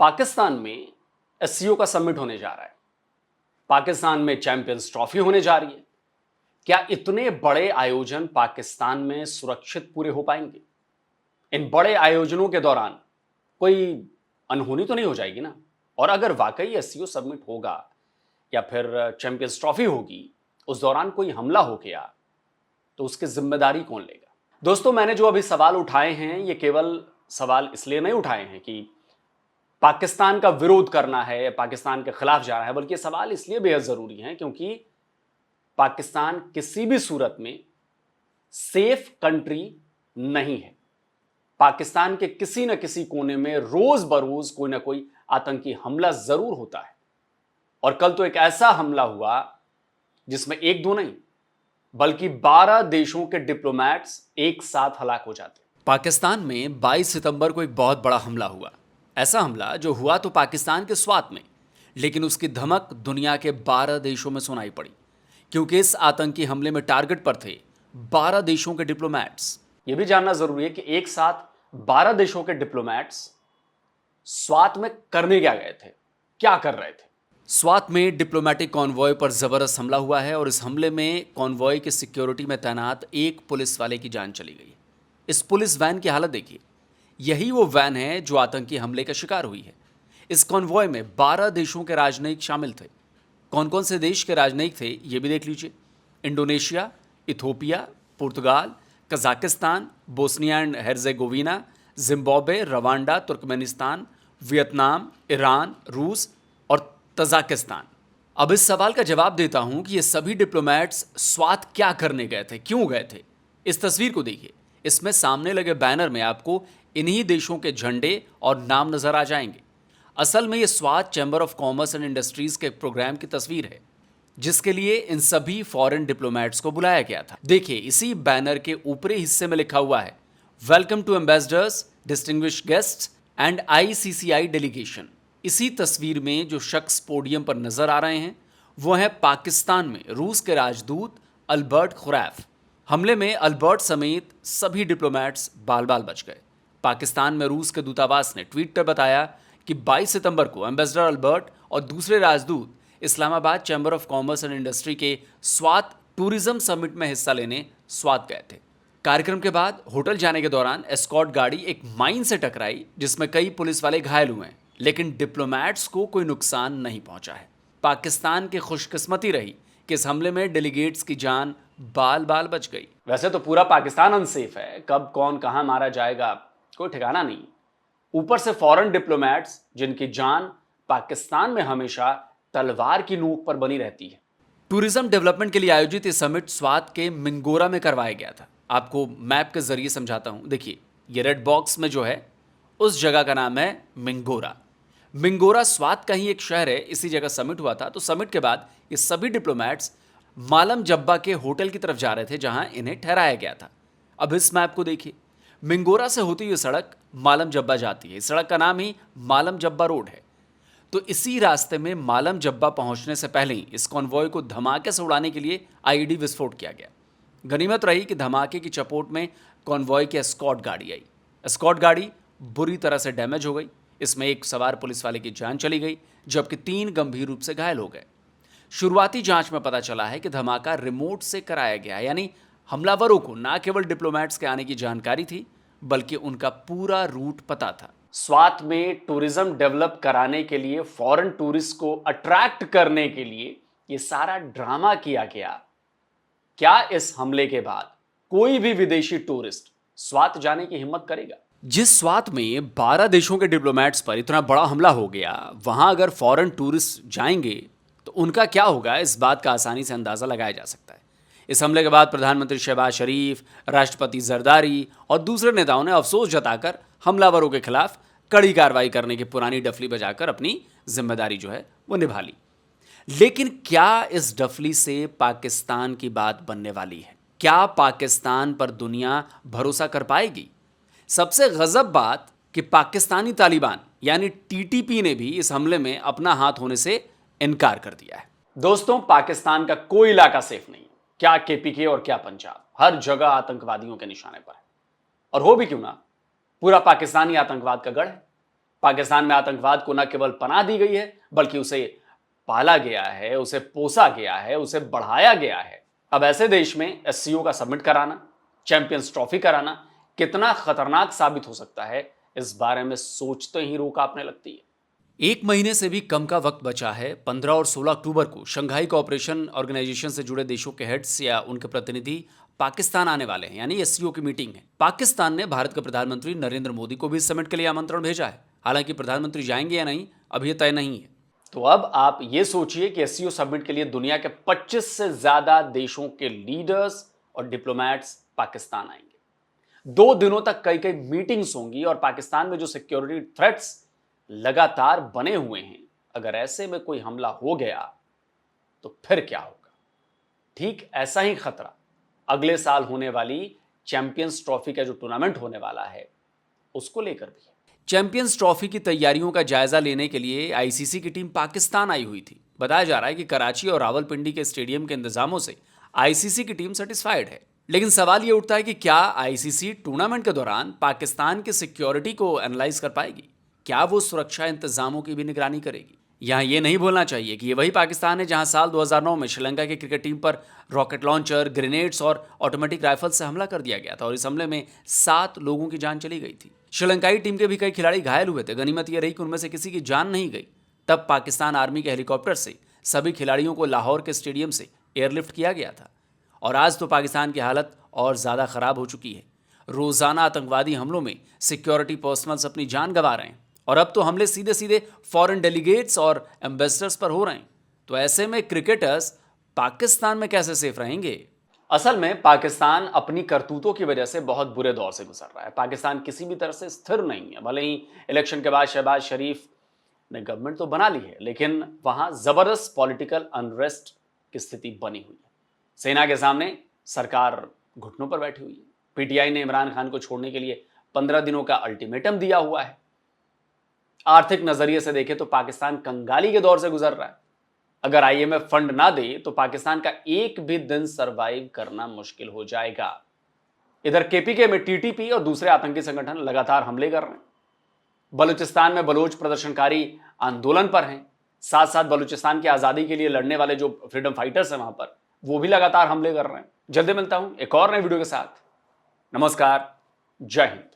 पाकिस्तान में एससीओ का समिट होने जा रहा है। पाकिस्तान में चैंपियंस ट्रॉफी होने जा रही है। क्या इतने बड़े आयोजन पाकिस्तान में सुरक्षित पूरे हो पाएंगे? इन बड़े आयोजनों के दौरान कोई अनहोनी तो नहीं हो जाएगी ना? और अगर वाकई एससीओ समिट होगा या फिर चैंपियंस ट्रॉफी होगी, उस दौरान कोई हमला हो गया तो उसकी जिम्मेदारी कौन लेगा? दोस्तों, मैंने जो अभी सवाल उठाए हैं, ये केवल सवाल इसलिए नहीं उठाए हैं कि पाकिस्तान का विरोध करना है या पाकिस्तान के खिलाफ जा रहा है, बल्कि सवाल इसलिए बेहद जरूरी हैं क्योंकि पाकिस्तान किसी भी सूरत में सेफ कंट्री नहीं है। पाकिस्तान के किसी न किसी कोने में रोज बरोज कोई ना कोई आतंकी हमला जरूर होता है। और कल तो एक ऐसा हमला हुआ जिसमें एक दो नहीं बल्कि 12 देशों के डिप्लोमैट्स एक साथ हलाक हो जाते। पाकिस्तान में 22 सितंबर को एक बहुत बड़ा हमला हुआ। ऐसा हमला जो हुआ तो पाकिस्तान के स्वात में, लेकिन उसकी धमक दुनिया के 12 देशों में सुनाई पड़ी, क्योंकि इस आतंकी हमले में टारगेट पर थे 12 देशों के डिप्लोमैट्स। यह भी जानना जरूरी है कि एक साथ 12 देशों के डिप्लोमैट्स स्वात में करने क्या थे, क्या कर रहे थे। स्वात में डिप्लोमेटिक कॉन्वॉय पर जबरदस्त हमला हुआ है और इस हमले में कॉन्वॉय की सिक्योरिटी में तैनात एक पुलिस वाले की जान चली गई। इस पुलिस वैन की हालत देखिए, यही वो वैन है जो आतंकी हमले का शिकार हुई है। इस कॉन्वॉय में 12 देशों के राजनयिक शामिल थे। कौन कौन से देश के राजनयिक थे ये भी देख लीजिए। इंडोनेशिया, इथोपिया, पुर्तगाल, Kazakhstan, Bosnia and Herzegovina, Zimbabwe, Rwanda, Turkmenistan, Vietnam, Iran, रूस और तजाकिस्तान। अब इस सवाल का जवाब देता हूं कि ये सभी डिप्लोमैट्स स्वात क्या करने गए थे, क्यों गए थे। इस तस्वीर को देखिए, इसमें सामने लगे बैनर में आपको इन्हीं देशों के झंडे और नाम नजर आ जाएंगे। असल में ये Swat chamber of commerce and industries के प्रोग्राम की तस्वीर है, जिसके लिए इन सभी फॉरेन डिप्लोमैट्स को बुलाया गया था। देखिए, इसी बैनर के ऊपरी हिस्से में लिखा हुआ है, welcome to ambassadors, distinguished guests and ICCI delegation. इसी तस्वीर में जो शख्स पोडियम पर नजर आ रहे हैं वो है पाकिस्तान में रूस के राजदूत अल्बर्ट खुरैफ। हमले में अल्बर्ट समेत सभी डिप्लोमैट्स बाल बाल बच गए। पाकिस्तान में रूस के दूतावास ने ट्वीट कर बताया कि 22 सितंबर को एम्बेसडर अल्बर्ट और दूसरे राजदूत Islamabad chamber of commerce and industry के स्वात टूरिज्म समिट में हिस्सा लेने स्वात गए थे। कार्यक्रम के बाद होटल जाने के दौरान एस्कॉर्ट गाड़ी एक माइन से टकराई, जिसमें कई पुलिस वाले घायल हुए हैं, लेकिन डिप्लोमैट्स को कोई नुकसान नहीं पहुंचा है। पाकिस्तान की खुशकिस्मती रही कि इस हमले में डेलीगेट्स की जान बाल बाल बच गई। वैसे तो पूरा पाकिस्तान अनसेफ है, कब कौन कहां मारा जाएगा कोई ठिकाना नहीं। ऊपर से फॉरेन डिप्लोमैट्स जिनकी जान पाकिस्तान में हमेशा तलवार की नोक पर बनी रहती है। टूरिज्म डेवलपमेंट के लिए आयोजित ये समिट स्वात के मिंगोरा में करवाया गया था। आपको मैप के जरिए समझाता हूं। देखिए, ये रेड बॉक्स में जो है उस जगह का नाम है मिंगोरा। मिंगोरा स्वात का ही एक शहर है। इसी जगह समिट हुआ था। तो समिट के बाद ये सभी डिप्लोमैट्स मालम जब्बा के होटल की तरफ जा रहे थे, जहां इन्हें ठहराया गया था। अब इस मैप को देखिए, मिंगोरा से होती हुई सड़क मालम जब्बा जाती है। इस सड़क का नाम ही मालम जब्बा रोड है। तो इसी रास्ते में मालम जब्बा पहुंचने से पहले ही इस कॉन्वॉय को धमाके से उड़ाने के लिए आईईडी विस्फोट किया गया। गनीमत रही कि धमाके की चपेट में कॉन्वॉय की एस्कॉर्ट गाड़ी आई। एस्कॉर्ट गाड़ी बुरी तरह से डैमेज हो गई। इसमें एक सवार पुलिस वाले की जान चली गई, जबकि 3 गंभीर रूप से घायल हो गए। शुरुआती जांच में पता चला है कि धमाका रिमोट से कराया गया, यानी हमलावरों को न केवल डिप्लोमैट्स के आने की जानकारी थी, बल्कि उनका पूरा रूट पता था। स्वात में टूरिज्म डेवलप कराने के लिए, फॉरेन टूरिस्ट को अट्रैक्ट करने के लिए ये सारा ड्रामा किया गया। क्या इस हमले के बाद कोई भी विदेशी टूरिस्ट स्वात जाने की हिम्मत करेगा? जिस स्वात में 12 देशों के डिप्लोमैट्स पर इतना बड़ा हमला हो गया, वहां अगर फॉरेन टूरिस्ट जाएंगे तो उनका क्या होगा, इस बात का आसानी से अंदाजा लगाया जा सकता है। इस हमले के बाद प्रधानमंत्री शहबाज शरीफ, राष्ट्रपति जरदारी और दूसरे नेताओं ने अफसोस जताकर हमलावरों के खिलाफ कड़ी कार्रवाई करने की पुरानी डफली बजाकर अपनी जिम्मेदारी जो है वो निभा ली। लेकिन क्या इस डफली से पाकिस्तान की बात बनने वाली है? क्या पाकिस्तान पर दुनिया भरोसा कर पाएगी? सबसे गजब बात कि पाकिस्तानी तालिबान यानी टीटीपी ने भी इस हमले में अपना हाथ होने से इनकार कर दिया है। दोस्तों, पाकिस्तान का कोई इलाका सेफ नहीं है, क्या केपीके और क्या पंजाब, हर जगह आतंकवादियों के निशाने पर है। और हो भी क्यों ना, पूरा पाकिस्तानी आतंकवाद का गढ़ है। पाकिस्तान में आतंकवाद को न केवल पनाह दी गई है बल्कि उसे पाला गया है, उसे पोसा गया है, उसे बढ़ाया गया है। अब ऐसे देश में एससीओ का सबमिट कराना, चैंपियंस ट्रॉफी कराना कितना खतरनाक साबित हो सकता है, इस बारे में सोचते ही रूह कांपने लगती है। एक महीने से भी कम का वक्त बचा है। 15 और 16 अक्टूबर को शंघाई कोऑपरेशन ऑर्गेनाइजेशन से जुड़े देशों के हेड्स या उनके प्रतिनिधि पाकिस्तान आने वाले हैं, यानी एससीओ की मीटिंग है। पाकिस्तान ने भारत के प्रधानमंत्री नरेंद्र मोदी को भी इस समिट के लिए आमंत्रण भेजा है। हालांकि प्रधानमंत्री जाएंगे या नहीं अभी तय नहीं है। तो अब आप ये सोचिए कि एससीओ समिट के लिए दुनिया के 25 से ज्यादा देशों के लीडर्स और डिप्लोमैट्स पाकिस्तान आएंगे। 2 दिनों तक कई कई मीटिंग्स होंगी और पाकिस्तान में जो सिक्योरिटी थ्रेट्स लगातार बने हुए हैं, अगर ऐसे में कोई हमला हो गया तो फिर क्या होगा। ठीक ऐसा ही खतरा अगले साल होने वाली चैंपियंस ट्रॉफी का जो टूर्नामेंट होने वाला है उसको लेकर भी है। चैंपियंस ट्रॉफी की तैयारियों का जायजा लेने के लिए आईसीसी की टीम पाकिस्तान आई हुई थी। बताया जा रहा है कि कराची और रावलपिंडी के स्टेडियम के इंतजामों से आईसीसी की टीम सेटिस्फाइड है। लेकिन सवाल यह उठता है कि क्या आईसीसी टूर्नामेंट के दौरान पाकिस्तान की सिक्योरिटी को एनालाइज कर पाएगी? क्या वो सुरक्षा इंतजामों की भी निगरानी करेगी? यहां यह नहीं भूलना चाहिए कि ये वही पाकिस्तान है जहां साल 2009 में श्रीलंका की क्रिकेट टीम पर रॉकेट लॉन्चर, ग्रेनेड्स और ऑटोमेटिक राइफल से हमला कर दिया गया था और इस हमले में 7 लोगों की जान चली गई थी। श्रीलंकाई टीम के भी कई खिलाड़ी घायल हुए थे। गनीमत यह रही कि उनमें से किसी की जान नहीं गई। तब पाकिस्तान आर्मी के हेलीकॉप्टर से सभी खिलाड़ियों को लाहौर के स्टेडियम से एयरलिफ्ट किया गया था। और आज तो पाकिस्तान की हालत और ज़्यादा ख़राब हो चुकी है। रोज़ाना आतंकवादी हमलों में सिक्योरिटी पर्सनल्स अपनी जान गंवा रहे हैं और अब तो हमले सीधे सीधे फॉरेन डेलीगेट्स और एम्बेसडर्स पर हो रहे हैं। तो ऐसे में क्रिकेटर्स पाकिस्तान में कैसे सेफ रहेंगे? असल में पाकिस्तान अपनी करतूतों की वजह से बहुत बुरे दौर से गुजर रहा है। पाकिस्तान किसी भी तरह से स्थिर नहीं है। भले ही इलेक्शन के बाद शहबाज शरीफ ने गवर्नमेंट तो बना ली है, लेकिन वहां जबरदस्त पॉलिटिकल अनरेस्ट की स्थिति बनी हुई है। सेना के सामने सरकार घुटनों पर बैठी हुई है। पीटीआई ने इमरान खान को छोड़ने के लिए 15 दिनों का अल्टीमेटम दिया हुआ है। आर्थिक नजरिए से देखें तो पाकिस्तान कंगाली के दौर से गुजर रहा है। अगर आईएमएफ फंड ना दे तो पाकिस्तान का एक भी दिन सरवाइव करना मुश्किल हो जाएगा। इधर केपीके में टीटीपी और दूसरे आतंकी संगठन लगातार हमले कर रहे हैं। बलूचिस्तान में बलोच प्रदर्शनकारी आंदोलन पर हैं। साथ साथ बलूचिस्तान की आजादी के लिए लड़ने वाले जो फ्रीडम फाइटर्स हैं वहां पर, वो भी लगातार हमले कर रहे हैं। जल्दी मिलता हूं एक और नए वीडियो के साथ। नमस्कार, जय हिंद।